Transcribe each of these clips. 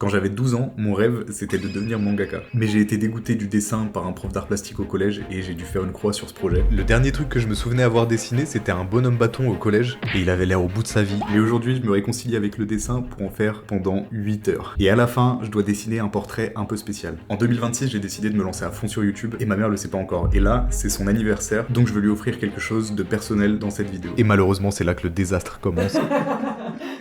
Quand j'avais 12 ans, mon rêve, c'était de devenir mangaka. Mais j'ai été dégoûté du dessin par un prof d'art plastique au collège et j'ai dû faire une croix sur ce projet. Le dernier truc que je me souvenais avoir dessiné, c'était un bonhomme bâton au collège et il avait l'air au bout de sa vie. Mais aujourd'hui, je me réconcilie avec le dessin pour en faire pendant 8 heures. Et à la fin, je dois dessiner un portrait un peu spécial. En 2026, j'ai décidé de me lancer à fond sur YouTube et ma mère le sait pas encore. Et là, c'est son anniversaire, donc je veux lui offrir quelque chose de personnel dans cette vidéo. Et malheureusement, c'est là que le désastre commence.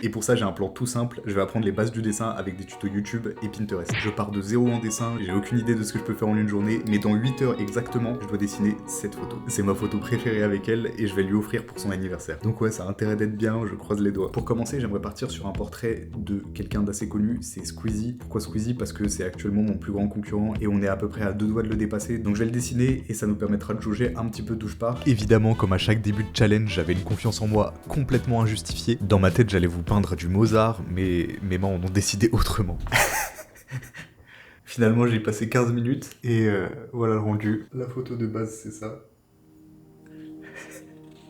Et pour ça, j'ai un plan tout simple. Je vais apprendre les bases du dessin avec des tutos YouTube et Pinterest. Je pars de zéro en dessin, j'ai aucune idée de ce que je peux faire en une journée, mais dans 8 heures exactement, je dois dessiner cette photo. C'est ma photo préférée avec elle et je vais lui offrir pour son anniversaire. Donc ouais, ça a intérêt d'être bien, je croise les doigts. Pour commencer, j'aimerais partir sur un portrait de quelqu'un d'assez connu, c'est Squeezie. Pourquoi Squeezie? Parce que c'est actuellement mon plus grand concurrent et on est à peu près à 2 doigts de le dépasser. Donc je vais le dessiner et ça nous permettra de jauger un petit peu d'où je pars. Évidemment, comme à chaque début de challenge, j'avais une confiance en moi complètement injustifiée. Dans ma tête, j'allais vous peindre du Mozart, mais mes mains en ont décidé autrement. Finalement, j'ai passé 15 minutes et voilà le rendu. La photo de base, c'est ça.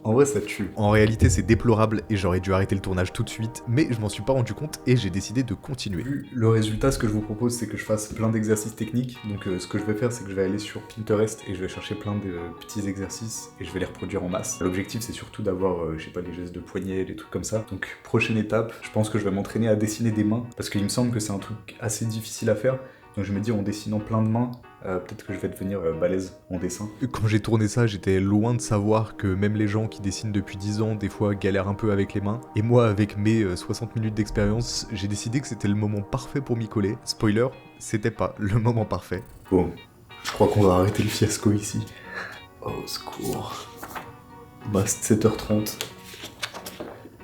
En vrai, ça tue. En réalité, c'est déplorable et j'aurais dû arrêter le tournage tout de suite, mais je m'en suis pas rendu compte et j'ai décidé de continuer. Vu le résultat, ce que je vous propose, c'est que je fasse plein d'exercices techniques. Donc ce que je vais faire, c'est que je vais aller sur Pinterest et je vais chercher plein de petits exercices et je vais les reproduire en masse. L'objectif, c'est surtout d'avoir, je sais pas, les gestes de poignet, des trucs comme ça. Donc prochaine étape, je pense que je vais m'entraîner à dessiner des mains parce qu'il me semble que c'est un truc assez difficile à faire. Donc je me dis en dessinant plein de mains, peut-être que je vais devenir balèze en dessin. Quand j'ai tourné ça, j'étais loin de savoir que même les gens qui dessinent depuis 10 ans, des fois galèrent un peu avec les mains. Et moi, avec mes 60 minutes d'expérience, j'ai décidé que c'était le moment parfait pour m'y coller. Spoiler, c'était pas le moment parfait. Bon, je crois qu'on va arrêter le fiasco ici. Oh, au secours. Bah, c'est 7h30.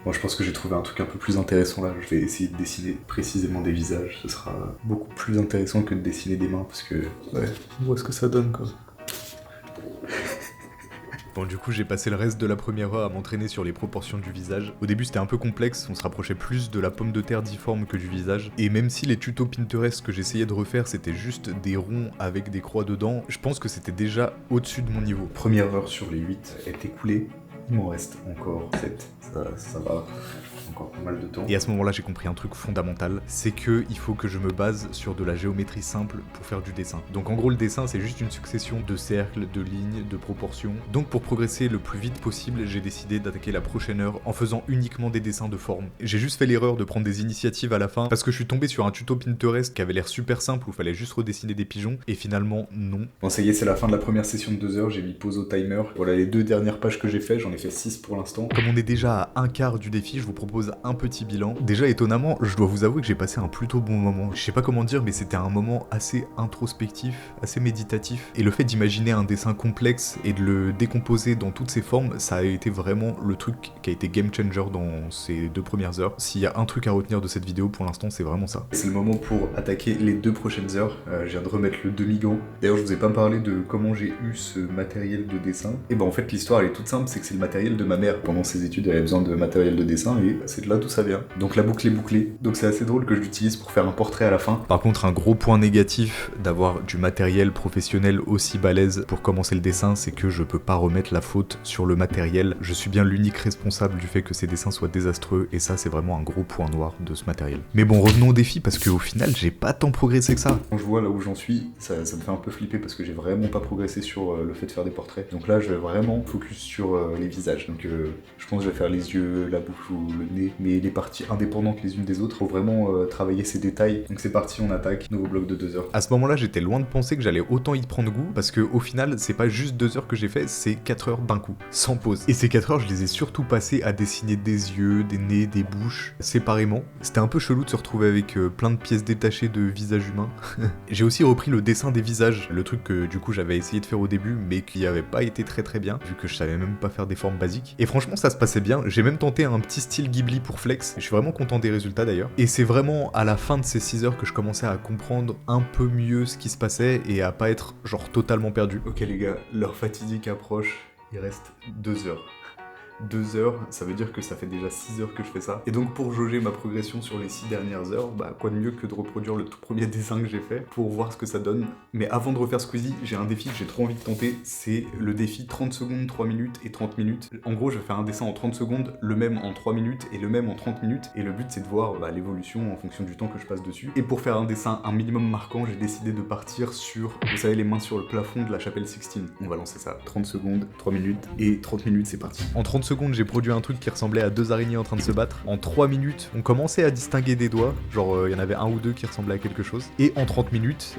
Moi, je pense que j'ai trouvé un truc un peu plus intéressant là. Je vais essayer de dessiner précisément des visages. Ce sera beaucoup plus intéressant que de dessiner des mains parce que, ouais, on voit ce que ça donne quoi. Bon, du coup, j'ai passé le reste de la première heure à m'entraîner sur les proportions du visage. Au début, c'était un peu complexe, on se rapprochait plus de la pomme de terre difforme que du visage. Et même si les tutos Pinterest que j'essayais de refaire, c'était juste des ronds avec des croix dedans, je pense que c'était déjà au-dessus de mon niveau. Première heure sur les 8 est écoulée. Il m'en reste encore 7. Ça va. Encore pas mal de temps. Et à ce moment-là, j'ai compris un truc fondamental, c'est que il faut que je me base sur de la géométrie simple pour faire du dessin. Donc en gros, le dessin, c'est juste une succession de cercles, de lignes, de proportions. Donc pour progresser le plus vite possible, j'ai décidé d'attaquer la prochaine heure en faisant uniquement des dessins de forme. J'ai juste fait l'erreur de prendre des initiatives à la fin parce que je suis tombé sur un tuto Pinterest qui avait l'air super simple où il fallait juste redessiner des pigeons et finalement non. Bon, ça y est, c'est la fin de la première session de 2 heures, j'ai mis pause au timer. Voilà les 2 dernières pages que j'ai fait, j'en ai fait 6 pour l'instant. Comme on est déjà à un quart du défi, je vous propose un petit bilan. Déjà étonnamment, je dois vous avouer que j'ai passé un plutôt bon moment. Je sais pas comment dire, mais c'était un moment assez introspectif, assez méditatif. Et le fait d'imaginer un dessin complexe et de le décomposer dans toutes ses formes, ça a été vraiment le truc qui a été game changer dans ces 2 premières heures. S'il y a un truc à retenir de cette vidéo pour l'instant, c'est vraiment ça. C'est le moment pour attaquer les 2 prochaines heures. Je viens de remettre le demi-gant. D'ailleurs, je vous ai pas parlé de comment j'ai eu ce matériel de dessin. Et ben en fait, l'histoire elle est toute simple, c'est que c'est le matériel de ma mère. Pendant ses études, elle avait besoin de matériel de dessin et c'est de là d'où ça vient. Donc la boucle est bouclée, donc c'est assez drôle que je l'utilise pour faire un portrait à la fin. Par contre, un gros point négatif d'avoir du matériel professionnel aussi balèze pour commencer le dessin, c'est que je peux pas remettre la faute sur le matériel. Je suis bien l'unique responsable du fait que ces dessins soient désastreux, et ça c'est vraiment un gros point noir de ce matériel. Mais bon, revenons au défi, parce qu'au final, j'ai pas tant progressé que ça. Quand je vois là où j'en suis, ça me fait un peu flipper parce que j'ai vraiment pas progressé sur le fait de faire des portraits. Donc là, je vais vraiment focus sur les visages. Donc je pense que je vais faire les yeux, la bouche ou le nez, mais les parties indépendantes les unes des autres, faut vraiment travailler ces détails. Donc c'est parti, on attaque, nouveau bloc de 2 heures. À ce moment-là, j'étais loin de penser que j'allais autant y prendre goût, parce que au final, c'est pas juste 2 heures que j'ai fait, c'est 4 heures d'un coup, sans pause. Et ces 4 heures, je les ai surtout passées à dessiner des yeux, des nez, des bouches, séparément. C'était un peu chelou de se retrouver avec plein de pièces détachées de visages humains. J'ai aussi repris le dessin des visages, le truc que du coup j'avais essayé de faire au début, mais qui avait pas été très bien, vu que je savais même pas faire des formes basiques. Et franchement, ça se passait bien. J'ai même tenté un petit style Ghibli pour Flex. Je suis vraiment content des résultats d'ailleurs. Et c'est vraiment à la fin de ces 6 heures que je commençais à comprendre un peu mieux ce qui se passait et à pas être genre totalement perdu. Ok les gars, l'heure fatidique approche, il reste 2 heures. 2 heures, ça veut dire que ça fait déjà 6 heures que je fais ça. Et donc pour jauger ma progression sur les 6 dernières heures, bah quoi de mieux que de reproduire le tout premier dessin que j'ai fait pour voir ce que ça donne. Mais avant de refaire Squeezie, j'ai un défi que j'ai trop envie de tenter, c'est le défi 30 secondes, 3 minutes et 30 minutes. En gros, je vais faire un dessin en 30 secondes, le même en 3 minutes et le même en 30 minutes. Et le but c'est de voir l'évolution en fonction du temps que je passe dessus. Et pour faire un dessin un minimum marquant, j'ai décidé de partir sur, vous savez, les mains sur le plafond de la chapelle Sixtine. On va lancer ça. 30 secondes, 3 minutes et 30 minutes, c'est parti. En 30 secondes, j'ai produit un truc qui ressemblait à 2 araignées en train de se battre. En 3 minutes, on commençait à distinguer des doigts, genre il y en avait un ou deux qui ressemblaient à quelque chose. Et en 30 minutes,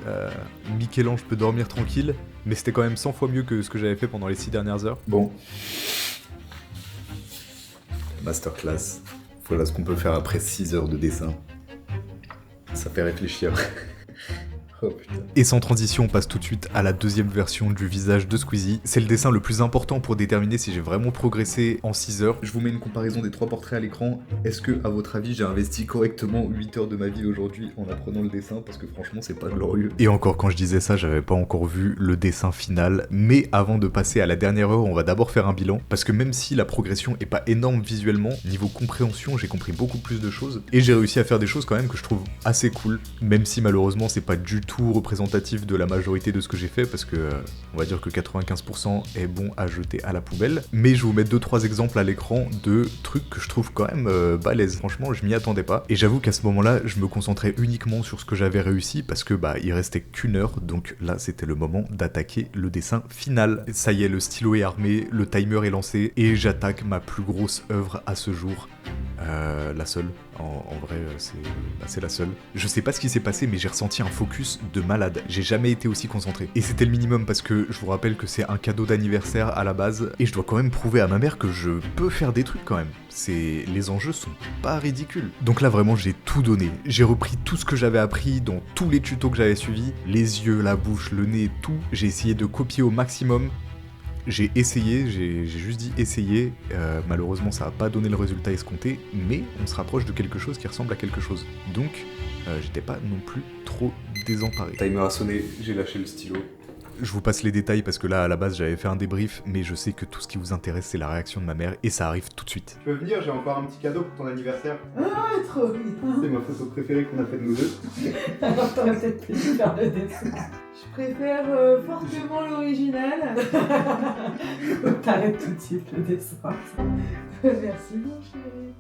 Michel-Ange peut dormir tranquille, mais c'était quand même 100 fois mieux que ce que j'avais fait pendant les 6 dernières heures. Bon. Masterclass. Voilà ce qu'on peut faire après 6 heures de dessin. Ça fait réfléchir. Oh, putain. Et sans transition, on passe tout de suite à la deuxième version du visage de Squeezie. C'est le dessin le plus important pour déterminer si j'ai vraiment progressé en 6 heures. Je vous mets une comparaison des 3 portraits à l'écran. Est-ce que, à votre avis, j'ai investi correctement 8 heures de ma vie aujourd'hui en apprenant le dessin? Parce que franchement, c'est pas glorieux. Et encore, quand je disais ça, j'avais pas encore vu le dessin final. Mais avant de passer à la dernière heure, on va d'abord faire un bilan. Parce que même si la progression est pas énorme visuellement, niveau compréhension, j'ai compris beaucoup plus de choses. Et j'ai réussi à faire des choses quand même que je trouve assez cool. Même si malheureusement, c'est pas du tout représentatif de la majorité de ce que j'ai fait, parce que on va dire que 95% est bon à jeter à la poubelle. Mais je vais vous mettre 2-3 exemples à l'écran de trucs que je trouve quand même balèzes. Franchement, je m'y attendais pas. Et j'avoue qu'à ce moment-là, je me concentrais uniquement sur ce que j'avais réussi, parce que il restait qu'une heure, donc là c'était le moment d'attaquer le dessin final. Ça y est, le stylo est armé, le timer est lancé, et j'attaque ma plus grosse œuvre à ce jour. La seule, en vrai c'est la seule. Je sais pas ce qui s'est passé, mais j'ai ressenti un focus de malade. J'ai jamais été aussi concentré. Et c'était le minimum parce que je vous rappelle que c'est un cadeau d'anniversaire à la base, et je dois quand même prouver à ma mère que je peux faire des trucs quand même. Les enjeux sont pas ridicules. Donc là vraiment j'ai tout donné. J'ai repris tout ce que j'avais appris dans tous les tutos que j'avais suivis. Les yeux, la bouche, le nez, tout. J'ai essayé de copier au maximum. J'ai essayé, j'ai juste dit essayer, malheureusement ça n'a pas donné le résultat escompté, mais on se rapproche de quelque chose qui ressemble à quelque chose. Donc j'étais pas non plus trop désemparé. Timer a sonné, j'ai lâché le stylo. Je vous passe les détails parce que là à la base j'avais fait un débrief, mais je sais que tout ce qui vous intéresse c'est la réaction de ma mère et ça arrive tout de suite. Je peux venir, j'ai encore un petit cadeau pour ton anniversaire. Ah, trop bien. C'est ma photo préférée qu'on a faite nous deux. Alors t'aurais peut-être pu faire le dessin. Je préfère fortement l'original. T'arrêtes tout de suite le dessin. Merci mon chéri.